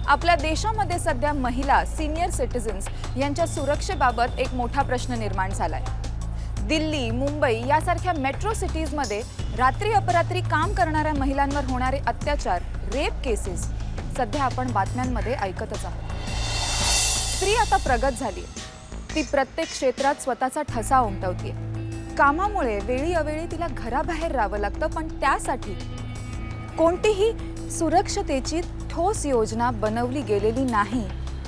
आपल्या देशामध्ये सध्या महिला सिनियर सिटीजन्स यांच्या सुरक्षेबाबत एक मोठा प्रश्न निर्माण झालाय। दिल्ली, मुंबई यासारख्या मेट्रो सिटीजमध्ये रात्री अपरात्री काम करणाऱ्या महिलांवर होणारे अत्याचार, रेप केसेस सध्या आपण बातम्यांमध्ये ऐकतच आहोत। स्त्री आता प्रगत झाली, ती प्रत्येक क्षेत्रात स्वतःचा ठसा उमटवतीये। कामामुळे वेळी अवेळी तिला घराबाहेर राहावं लागतं, पण त्यासाठी कोणतीही सुरक्षतेची ठोस योजना बनवली गेलेली नाही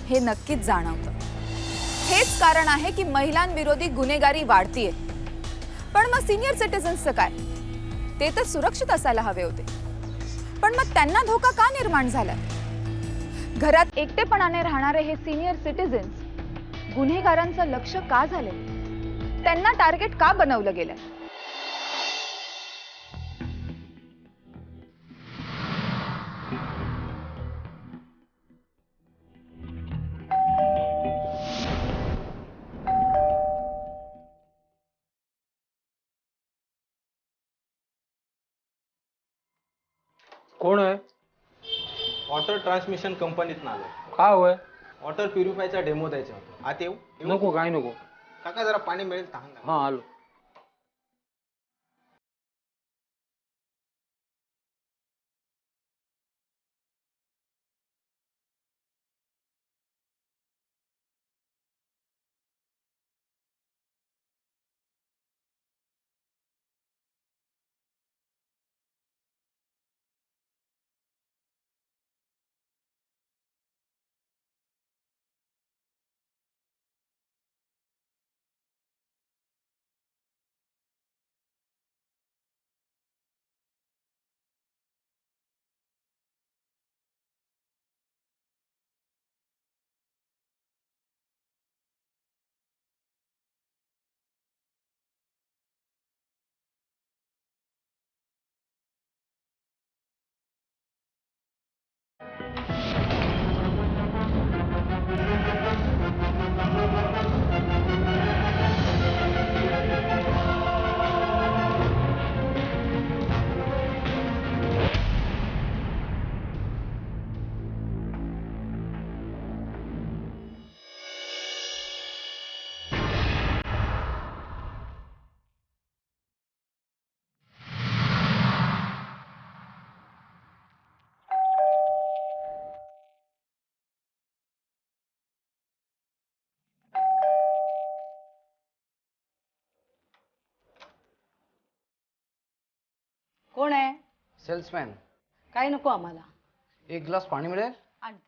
हे नक्कीच जाणवतं। हेच कारण आहे की महिलांविरोधी गुन्हेगारी वाढतीये। पण मग सिनियर सिटीजन्सचं काय? ते तर सुरक्षित असायला हवे होते, पण मग त्यांना धोका का निर्माण झाला? घरात एकटेपणाने राहणारे हे सिनियर सिटीजन्स गुन्हेगारांचं लक्ष का झाले? त्यांना टार्गेट का बनवलं गेलं? कोण आहे? वॉटर ट्रान्समिशन कंपनीत आलो। का होय? वॉटर प्युरिफायचा डेमो द्यायचा होता। आत येऊ? नको, काय नको। काका जरा पाणी मिळेल? तहान लागली। हा, आलो। कोण आहे? सेल्समॅन। काय नको आम्हाला? एक ग्लास पाणी मिळेल? आणते।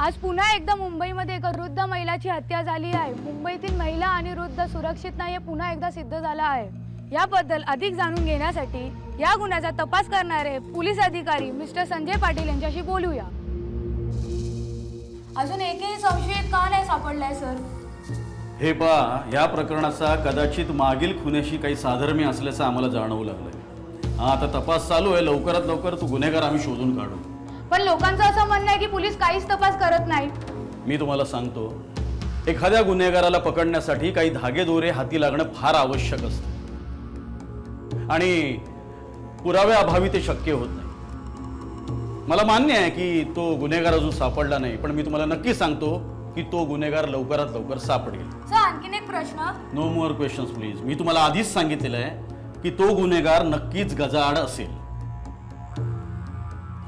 आज पुन्हा एकदा मुंबईमध्ये एका वृद्ध महिलाची हत्या झाली आहे। मुंबईतील महिला आणि वृद्ध सुरक्षित नाही हे पुन्हा एकदा सिद्ध झालं आहे। याबद्दल अधिक जाणून घेण्यासाठी या गुन्ह्याचा तपास करणारे पोलीस अधिकारी मिस्टर संजय पाटील यांच्याशी बोलूया। अजून एकही संशयित का नाही सापडलाय सर? हे पहा, या प्रकरणाचा कदाचित मागील खुन्याशी काही साधर्म्य असल्याचं आम्हाला जाणवू लागलंय। हा आता तपास चालू आहे, लवकरात लवकर तो गुन्हेगार आम्ही शोधून काढू। पण लोकांचं असं म्हणणं आहे की पोलीस काहीच तपास करत नाहीत। मी तुम्हाला सांगतो, एखाद्या गुन्हेगाराला पकडण्यासाठी काही धागेदोरे हाती लागणं फार आवश्यक असतं आणि पुराव्याअभावी ते शक्य होत नाही। मला मान्य आहे की तो गुन्हेगार अजून सापडला नाही, पण मी तुम्हाला नक्की सांगतो की तो गुन्हेगार लवकरात लवकर सापडेल। सर, आणखीन एक प्रश्न। No more questions please. मी तुम्हाला आधीच सांगितलेलं आहे की तो गुन्हेगार नक्कीच गजाआड असेल।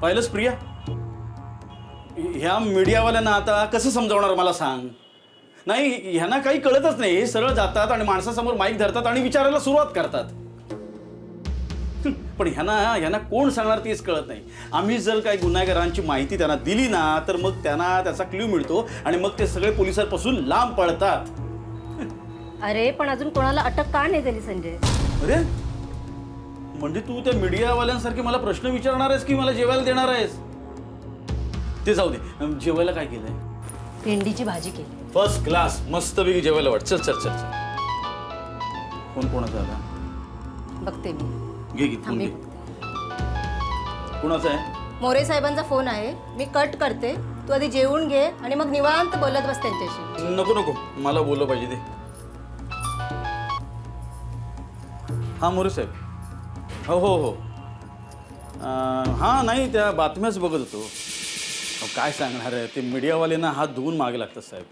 पाहिलंच प्रिया, ह्या मीडियावाल्यांना आता कसं समजावणार मला सांग? नाही, ह्यांना काही कळतच नाही। हे सरळ जातात आणि माणसासमोर माईक धरतात आणि विचारायला सुरुवात करतात। पण ह्यांना कोण सांगणार तेच कळत नाही। आम्ही जर काही गुन्हेगारांची माहिती त्यांना दिली ना, तर मग त्यांना त्याचा क्ल्यू मिळतो आणि मग ते सगळे पोलिसांपासून लांब पळतात। अरे पण अजून कोणाला अटक का नाही झाली संजय? अरे म्हणजे तू त्या मीडियावाल्यांसारखे मला प्रश्न विचारणार आहेस की मला जेवायला देणार आहेस? ते जाऊ दे, जेवायला काय केलंय? भेंडीची भाजी केली. फर्स्ट क्लास, मस्तपैकी जेवायला वाट. चल चल चल चल. फोन कोणाचा आला? बघते मी. घे घे फोन घे. कोणाचा आहे? मोरे साहेबांचा फोन आहे. मी कट करते. तू आधी जेवून घे आणि मग निवांत बोलत बस त्यांच्याशी. नको नको, मला बोललं पाहिजे ते. हा मोरे साहेब. हो हो हो. हां नाही, त्या बातम्याच बघत होतो. काय सांगणार आहे, ते मीडियावाल्यांना हात धुवून मागे लागतात साहेब.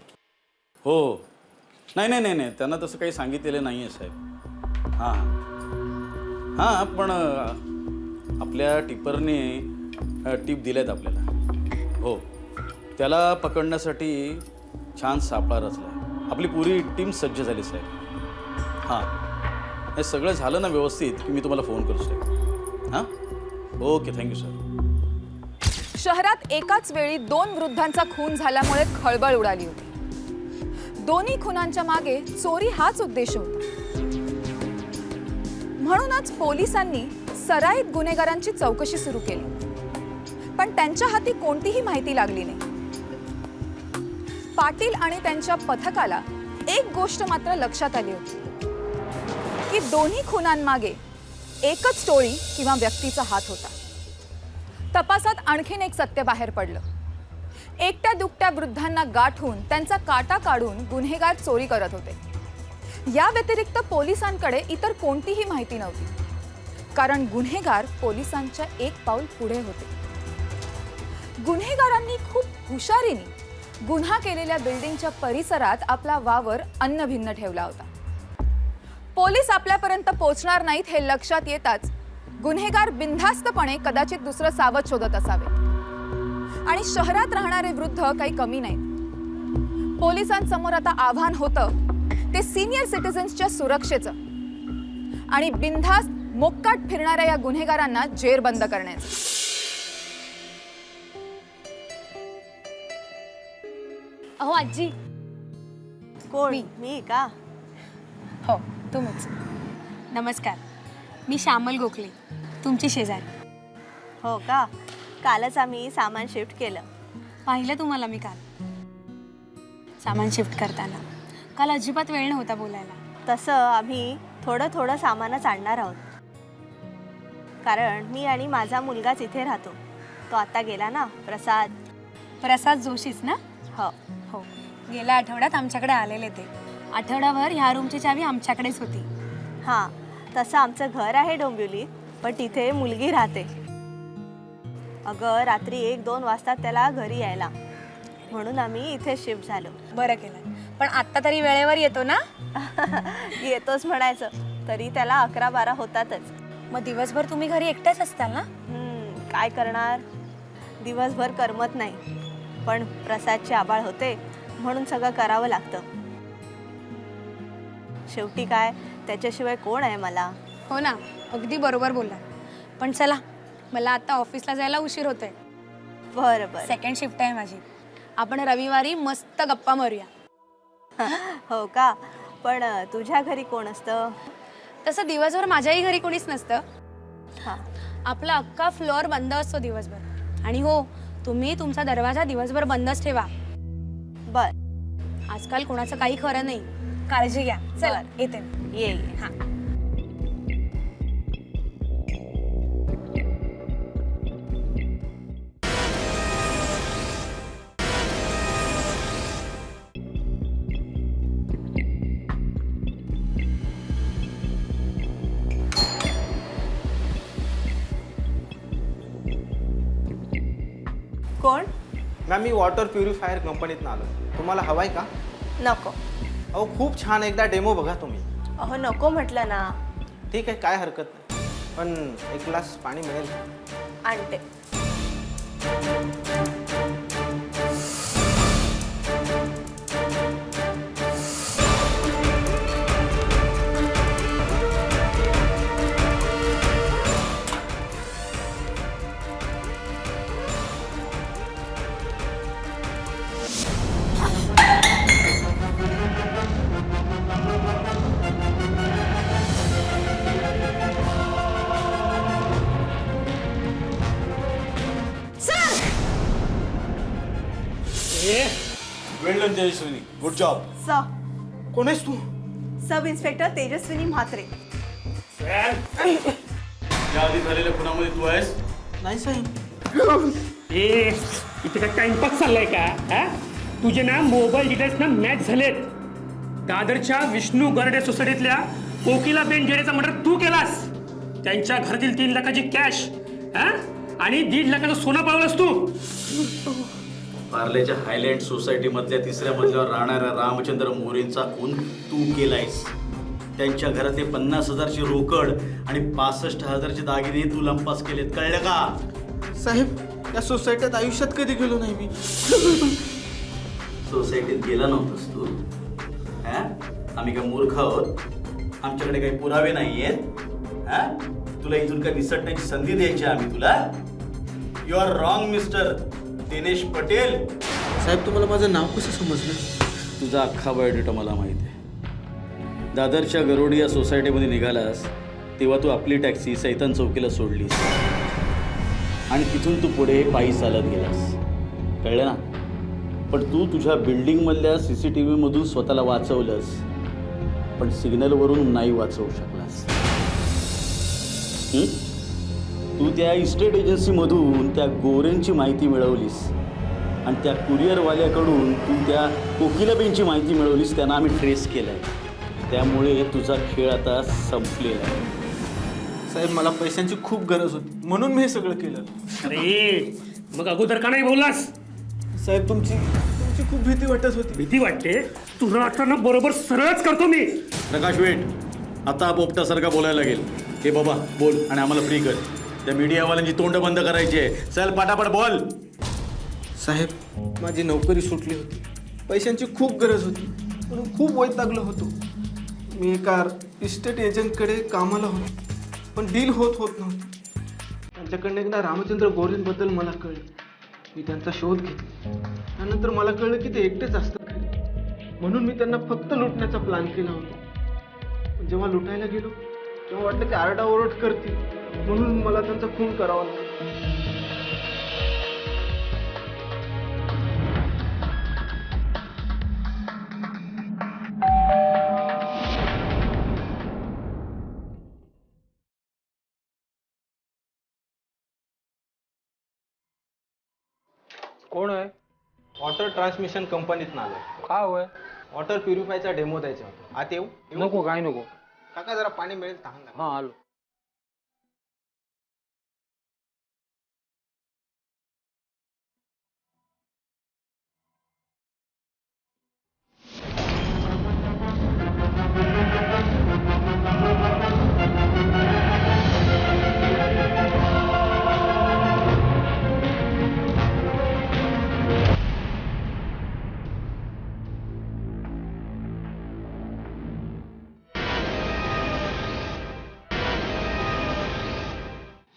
हो नाही नाही नाही नाही, त्यांना तसं काही सांगितलेलं नाही आहे साहेब. हां हां पण आपल्या टिपरने टीप दिल्यात आपल्याला. हो, त्याला पकडण्यासाठी छान सापळा रचला आहे. आपली पुरी टीम सज्ज झाली साहेब. हां, हे सगळं झालं ना व्यवस्थित की मी तुम्हाला फोन करू साहेब. हां ओके, थँक्यू सर. शहरात एकाच वेळी 2 वृद्धांचा खून झाल्यामुळे खळबळ उडाली होती. दोन्ही खुनांच्या मागे चोरी हाच उद्देश होता. म्हणूनच पोलिसांनी सराईत गुन्हेगारांची चौकशी सुरू केली, पण त्यांच्या हाती कोणतीही माहिती लागली नाही. पाटील आणि त्यांच्या पथकाला एक गोष्ट मात्र लक्षात आली होती की दोन्ही खुनांमागे एकच टोळी किंवा व्यक्तीचा हात होता. तपासात आणखीन एक सत्य बाहेर पडलं. एकट्या दुकट्या वृद्धांना गाठून त्यांचा काटा काढून गुन्हेगार चोरी करत होते. या व्यतिरिक्त पोलिसांकडे इतर कोणतीही माहिती नव्हती, कारण गुन्हेगार पोलिसांच्या एक पाऊल पुढे होते. गुन्हेगारांनी खूप हुशारीने गुन्हा केलेल्या बिल्डिंगच्या परिसरात आपला वावर अन्नभिन्न ठेवला होता. पोलीस आपल्यापर्यंत पोहोचणार नाहीत हे लक्षात येताच गुन्हेगार बिनधास्तपणे कदाचित दुसरं सावध शोधत असावे. आणि शहरात राहणारे वृद्ध काही कमी नाहीत. पोलिसांसमोर आता आव्हान होतं ते सिनियर सिटीजन्सच्या सुरक्षेचं आणि बिनधास्त मोक्काट फिरणाऱ्या या गुन्हेगारांना जेरबंद करण्याचं. अहो आजी. कोण? मी का? हो तुम्हीच. नमस्कार, मी श्यामल गोखले, तुमची शेजारी. हो का? कालच आम्ही सामान शिफ्ट केलं. पाहिलं तुम्हाला मी काल सामान शिफ्ट करताना. काल अजिबात वेळ नव्हता बोलायला. तसं आम्ही थोडं थोडं सामानच आणणार आहोत, कारण मी आणि माझा मुलगाच इथे राहतो. तो आता गेला ना, प्रसाद जोशीच ना? हो हो, गेल्या आठवड्यात आमच्याकडे आलेले ते. आठवड्याभर ह्या रूमची चावी आमच्याकडेच होती. हां, तसं आमचं घर आहे डोंबिवलीत, पण तिथे मुलगी राहते. अगं रात्री 1-2 वाजता त्याला घरी यायला, म्हणून आम्ही इथे शिफ्ट झालो. बरं केलं, पण आत्ता तरी वेळेवर येतो ना? येतोच म्हणायचं, तरी त्याला 11-12 होतातच. मग दिवसभर तुम्ही घरी एकट्याच असताल ना? काय करणार, दिवसभर करमत नाही, पण प्रसादची आबाळ होते म्हणून सगळं करावं लागतं. शेवटी काय, त्याच्याशिवाय कोण आहे मला? हो ना, अगदी बरोबर बोलला. पण चला, मला आता ऑफिसला जायला उशीर होतोय. बरं बरं. सेकंड शिफ्ट आहे माझी. आपण रविवारी मस्त गप्पा मारूया. हो का? पण तुझ्या घरी कोण असतं? तसं दिवसभर माझ्याही घरी कोणीच नसतं. हां, आपला अख्खा फ्लोअर बंद असतो दिवसभर. आणि हो, तुम्ही तुमचा दरवाजा दिवसभर बंदच ठेवा. बर. आजकाल कोणाचं काही खरं नाही. काळजी घ्या. चला येते. ये. हां. कोण? मॅम, मी वॉटर प्युरिफायर कंपनीतनं आलो. तुम्हाला हवाय का? नको. अहो खूप छान, एकदा डेमो बघा तुम्ही. अहो नको म्हटलं ना. ठीक आहे, काय हरकत नाही, पण 1 ग्लास पाणी मिळेल? आणते. Done Tejaswini, good job. कोण आहेस तू? Sub inspector Tejaswini Mhatre. या आधी झालेल्या खुनामध्ये तू आहेस? नाही साहेब. ए इथे काय टाइमपास चाललाय का हा? तुझे ना मोबाईल डिटेल्स ना मॅच झालेत. दादरच्या विष्णू गरडे सोसायटीतल्या कोकिला बेन जेडेचा मर्डर तू केलास. त्यांच्या घरातील 3 लाखाची कॅश हा आणि 1.5 लाखाचं सोनं पावलंस तू. पार्लेच्या हायलँड सोसायटी मधल्या 3ऱ्या मजल्यावर राहणाऱ्या रामचंद्र मोरेंचा खून तू केलायस. त्यांच्या घरातले 50,000ची रोकड आणि 65,000चे दागिने तू लंपास केलेत, कळलं का? साहेब, या सोसायटीत आयुष्यात कधी गेलो नाही मी. सोसायटीत गेला नव्हतास तू? हा? आम्ही काय मूर्ख आहोत? आमच्याकडे काही पुरावे नाहीयेत? हा? तुला इथून काय निसटण्याची संधी द्यायची आम्ही तुला? You are wrong mister Dinesh Patel. साहेब, तुम्हाला माझं नाव कसं समजलं? तुझा अख्खा बायोडेटा मला माहिती आहे. दादरच्या गरोडी या सोसायटीमध्ये निघालास तेव्हा तू आपली टॅक्सी सैतान चौकीला सोडलीस आणि तिथून तू पुढे पायी चालत गेलास, कळलं ना? पण तू तुझ्या बिल्डिंगमधल्या CCTV मधून स्वतःला वाचवलंस, पण सिग्नलवरून नाही वाचवू शकलास. तू त्या इस्टेट एजन्सीमधून त्या गोरेंची माहिती मिळवलीस आणि त्या कुरिअरवाल्याकडून तू त्या कोकिलाबेनची माहिती मिळवलीस. त्यांना आम्ही ट्रेस केलं आहे. त्यामुळे तुझा खेळ आता संपलेला आहे. साहेब, मला पैशांची खूप गरज होती म्हणून मी हे सगळं केलं. अरे मग अगोदर का नाही बोललास? साहेब, तुमची खूप भीती वाटत होती. भीती वाटते? तुला आता ना बरोबर सरळच करतो मी. प्रकाश वेट, आता पोपटासारखा बोलायला लागेल. हे बाबा बोल आणि आम्हाला फ्री कर. त्या मीडियावाल्यांची तोंड बंद करायची आहे. चल पटापट बोल. साहेब, माझी नोकरी सुटली होती. पैशांची खूप गरज होती म्हणून खूप वैतागलो होतो. मी एका इस्टेट एजंटकडे कामाला होतो, पण डील होत नव्हती. त्यांच्याकडनं एकदा रामचंद्र गोरेंबद्दल मला कळलं. मी त्यांचा शोध घेतला. त्यानंतर मला कळलं की ते एकटेच असतात घरी, म्हणून मी त्यांना फक्त लुटण्याचा प्लॅन केला होता. पण जेव्हा लुटायला गेलो तेव्हा वाटलं ते आरडाओरड करतील, म्हणून मला त्यांचा खून करावा लागला. कोण आहे? वॉटर ट्रान्समिशन कंपनीत आलो. काय होय? वॉटर प्युरिफायचा डेमो द्यायचा होता. आत येऊ? नको, काय नको. काका, जरा पाणी मिळेल? तहान लागली. हा आलो.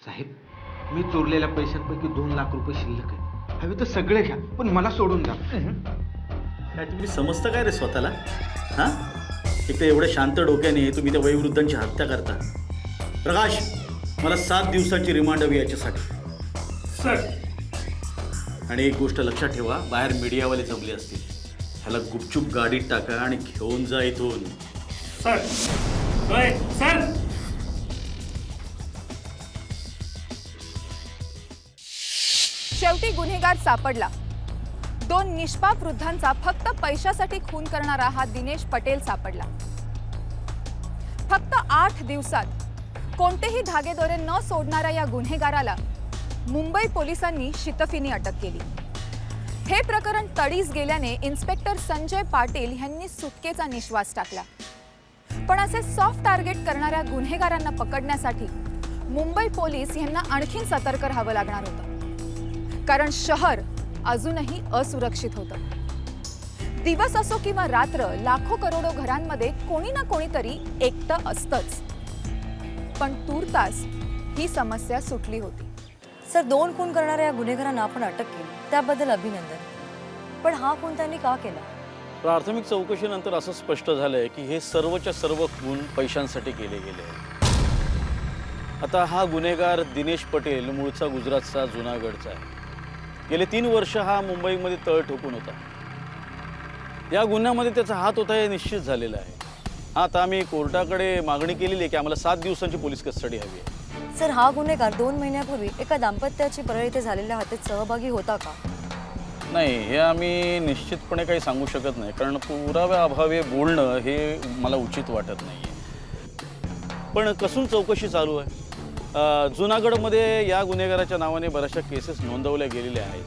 साहेब, मी चोरलेल्या पैशांपैकी 2 लाख रुपये शिल्लक आहे. हवे तर सगळे घ्या, पण मला सोडून द्या. काय तुम्ही समजता काय रे स्वतःला? हां, एक तर एवढ्या शांत डोक्याने तुम्ही त्या वयोवृद्धांची हत्या करता. प्रकाश, मला 7 दिवसाची रिमांड हवी याच्यासाठी. सर आणि एक गोष्ट लक्षात ठेवा, बाहेर मीडियावाले जमले असतील. ह्याला गुपचूप गाडीत टाका आणि घेऊन जा इथून. सर सर शेवटी गुन्हेगार सापडला. 2 निष्पाप वृद्धांचा फक्त पैशासाठी खून करणारा हा दिनेश पटेल सापडला. फक्त 8 दिवसात कोणतेही धागेदोरे न सोडणाऱ्या या गुन्हेगाराला मुंबई पोलिसांनी शितफीने अटक केली. हे प्रकरण तडीस गेल्याने इन्स्पेक्टर संजय पाटील यांनी सुटकेचा निश्वास टाकला. पण असे सॉफ्ट टार्गेट करणाऱ्या गुन्हेगारांना पकडण्यासाठी मुंबई पोलीस यांना आणखीन सतर्क राहावं लागणार होतं. कारण शहर अजूनही असुरक्षित होतं. दिवस असो किंवा रात्र, लाखो करोडो घरांमध्ये कोणी ना कोणीतरी एकटं असतंच. पण तूर्तास ही समस्या सुटली होती. सर, 2 खून करणाऱ्या या गुन्हेगारांना आपण अटक केली, त्याबद्दल अभिनंदन. पण हा खून त्यांनी का केला? प्राथमिक चौकशीनंतर असं स्पष्ट झालंय की हे सर्वच्या सर्व खून पैशांसाठी केले गेले. आता हा गुन्हेगार दिनेश पटेल मूळचा गुजरातचा जुनागडचा आहे. गेले 3 वर्ष हा मुंबईमध्ये तळ ठोकून होता. या गुन्ह्यामध्ये त्याचा हात होता हे निश्चित झालेलं आहे. आता आम्ही कोर्टाकडे मागणी केलेली आहे की आम्हाला 7 दिवसांची पोलीस कस्टडी हवी आहे. सर, हा गुन्हेगार 2 महिन्यापूर्वी एका दाम्पत्याची परळी येथे झालेल्या हत्येत सहभागी होता का? नाही, हे आम्ही निश्चितपणे काही सांगू शकत नाही, कारण पुराव्याअभावी बोलणं हे मला उचित वाटत नाही आहे. पण कसून चौकशी चालू आहे. जुनागडमध्ये या गुन्हेगाराच्या नावाने बऱ्याचशा केसेस नोंदवल्या गेलेल्या आहेत.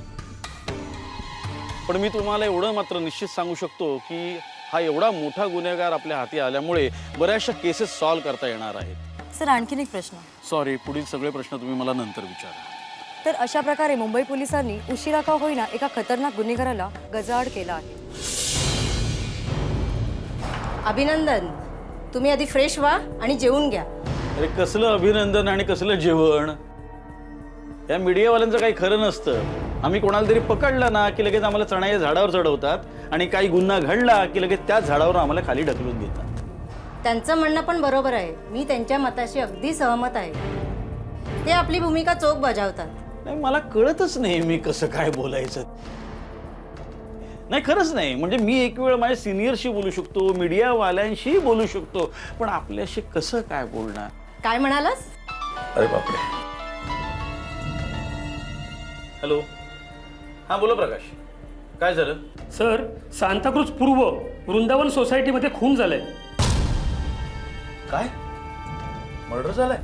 पण मी तुम्हाला एवढं मात्र निश्चित सांगू शकतो की हा एवढा मोठा गुन्हेगार आपल्या हाती आल्यामुळे बऱ्याचशा केसेस सॉल्व्ह करता येणार आहेत. सर, आणखीन एक प्रश्न. सॉरी, पुढील सगळे प्रश्न तुम्ही मला नंतर विचारा. तर अशा प्रकारे मुंबई पोलिसांनी उशिरा का होईना एका खतरनाक गुन्हेगाराला गजाआड केला आहे. अभिनंदन. तुम्ही आधी फ्रेश व्हा आणि जेवून घ्या. अरे कसलं अभिनंदन आणि कसलं जेवण? या मीडियावाल्यांचं काही खरं नसतं. आम्ही कोणाला तरी पकडलं ना की लगेच आम्हाला चणाच्या झाडावर चढवतात आणि काही गुन्हा घडला की लगेच त्याच झाडावर आम्हाला खाली ढकलून घेतात. त्यांचं म्हणणं पण बरोबर आहे. मी त्यांच्या मताशी अगदी सहमत आहे. ते आपली भूमिका चोख बजावतात. नाही, मला कळतच नाही मी कसं काय बोलायचं. नाही, खरंच नाही. म्हणजे मी एक वेळ माझ्या सिनियरशी बोलू शकतो, मीडियावाल्यांशी बोलू शकतो, पण आपल्याशी कसं काय बोलणार? काय म्हणालास? अरे बापरे. हॅलो, हां बोला प्रकाश, काय झालं? सर, सांताक्रूज पूर्व वृंदावन सोसायटीमध्ये खून झालाय. काय मर्डर झालाय?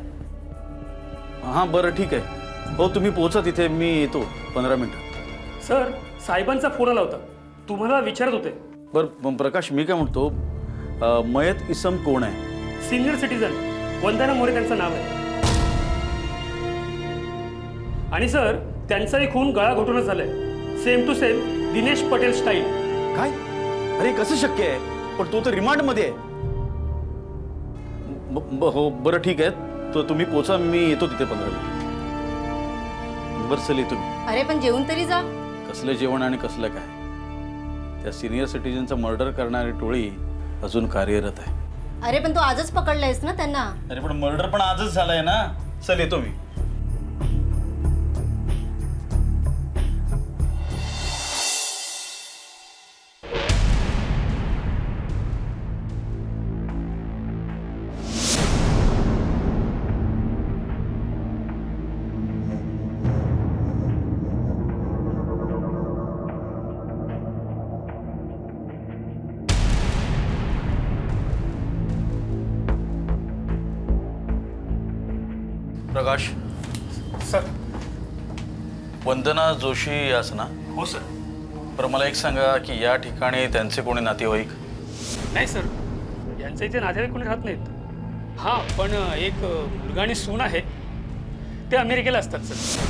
हां बरं ठीक आहे. हो तुम्ही पोहोचा तिथे, मी येतो 15 मिनिटात. सर, साहेबांचा फोन आला होता, तुम्हाला विचारत होते. बरं प्रकाश, मी काय म्हणतो, मयत इसम कोण आहे? सिनियर सिटीजन वंदना मोरे त्यांचं नाव आहे. आणि सर, त्यांचाही खून गळा घोटूनच झालाय. Same to same Dinesh Patel style. काय? अरे कसं शक्य आहे? पण तो तर रिमांडमध्ये आहे. हो बरं ठीक आहे, तो तुम्ही पोचा, मी येतो तिथे 15 मिनिट. बरं चल येतो मी. अरे पण जेवून तरी जा. कसलं जेवण आणि कसलं काय? त्या सिनियर सिटीजनचा मर्डर करणारी टोळी अजून कार्यरत आहे. अरे पण तू आजच पकडलायस ना त्यांना. अरे पण मर्डर पण आजच झालाय ना. चल येतो मी. प्रकाश. सर. वंदना जोशी याच ना? हो सर. बरं मला एक सांगा की या ठिकाणी त्यांचे कोणी नातेवाईक? नाही सर, यांच्या इथे नातेवाईक कोणी राहत नाहीत. हां, पण एक मुलगा आणि सून आहे, ते अमेरिकेला असतात सर.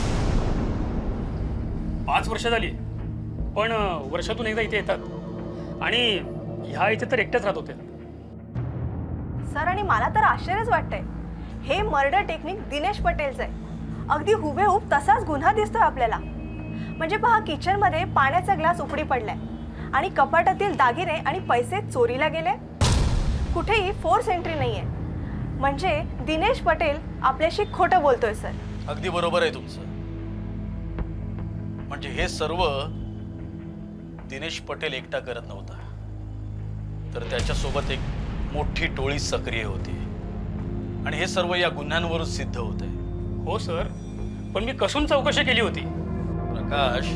5 वर्ष झाली, पण वर्षातून एकदा इथे येतात आणि ह्या इथे तर एकट्याच राहत होते. सर, आणि मला तर आश्चर्यच वाटतंय. हे मर्डर टेक्निक दिनेश पटेलचं आहे. अगदी हुबेहूब तसाच गुन्हा दिसतोय आपल्याला. म्हणजे पहा, किचनमध्ये पाण्याचा ग्लास उकडी पडलाय आणि कपाटातील दागिने आणि पैसे चोरीला गेले. कुठेही फोर्स एंट्री नाहीये. म्हणजे दिनेश पटेल आपल्याशी खोटं बोलतोय सर. अगदी बरोबर आहे तुमचं. म्हणजे हे सर्व दिनेश पटेल एकटा करत नव्हता, तर त्याच्यासोबत एक मोठी टोळी सक्रिय होती आणि हे सर्व या गुन्ह्यांवरून सिद्ध होत आहे. हो सर, पण मी कसून चौकशी केली होती. प्रकाश,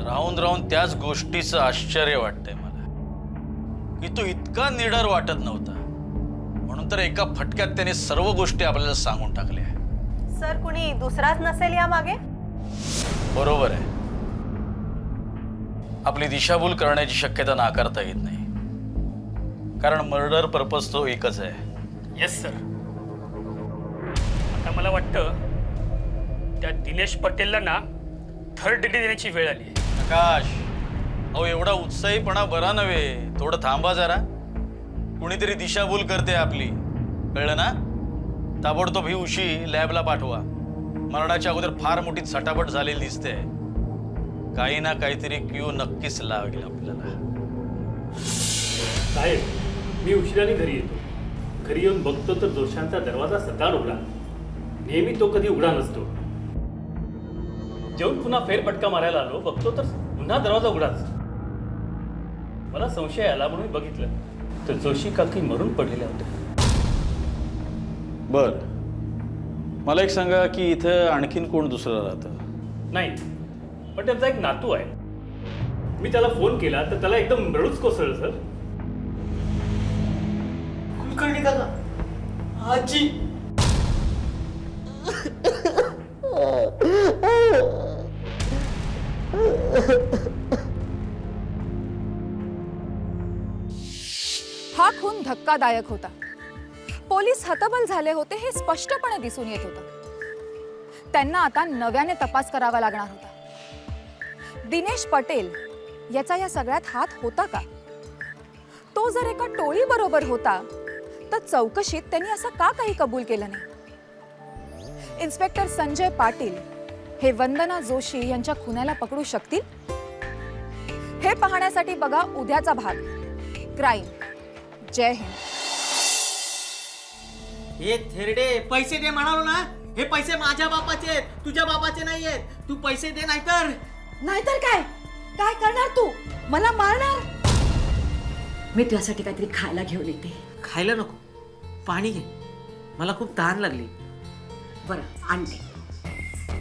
राहून राहून त्याच गोष्टीचं आश्चर्य वाटतंय मला की तो इतका निडर वाटत नव्हता, म्हणून तर एका फटक्यात त्याने सर्व गोष्टी आपल्याला सांगून टाकल्या. सर, कुणी दुसराच नसेल या मागे? बरोबर आहे. आपली दिशाभूल करण्याची शक्यता नाकारता येत नाही, कारण मर्डर पर्पज तो एकच आहे. Yes sir. आता मला वाटतं त्या दिनेश पटेलला ना 3rd डिग्री देण्याची वेळ आली आहे. प्रकाश, अहो एवढा उत्साहीपणा बरा नव्हे, थोडं थांबा जरा. कुणीतरी दिशाभूल करते आपली, कळलं ना? ताबडतोब ही उशी लॅबला पाठवा. मरणाच्या अगोदर फार मोठी झटापट झालेली दिसते. काही ना काहीतरी क्यू नक्कीच लागेल आपल्याला. साहेब, मी उशिराने घरी येतो. घरी येऊन बघतो तर जोशांचा दरवाजा सकाळ उघडा. नेहमी तो कधी उघडा नसतो. जेवून पुन्हा फेरफटका मारायला आलो, बघतो तर पुन्हा दरवाजा उघडाच. मला संशय आला म्हणून मी बघितलं तर जोशी काकी मरून पडलेल्या होत्या. बर, मला एक सांगा की इथं आणखीन कोण दुसरं राहतं? नाही, पण त्यांचा एक नातू आहे. मी त्याला फोन केला तर त्याला एकदम रडूच कोसळलं सर. कुलकर्णी काका, आजी. हा खून धक्कादायक होता. पोलीस हतबल झाले होते हे स्पष्टपणे दिसून येत होतं. त्यांना आता नव्याने तपास करावा लागणार होता. दिनेश पटेल याचा या सगळ्यात हात होता का? तो जर एका टोळी बरोबर होता तर चौकशीत त्यांनी असं का काही कबूल केलं नाही? इन्स्पेक्टर संजय पाटील हे वंदना जोशी यांच्या खुनाला पकडू शकतील? हे पाहण्यासाठी बघा उद्याचा भाग क्राईम. जय हिंद. हे थेरडे, पैसे दे म्हणालो ना. हे पैसे माझ्या बापाचे आहेत, तुझ्या बापाचे नाही आहेत. तू पैसे दे, नाहीतर नाहीतर काय काय करणार तू? मला मारणार? मी तुझ्यासाठी काहीतरी खायला घेऊन येते. खायला नको, पाणी घे. मला खूप तहान लागली. बरं आणते.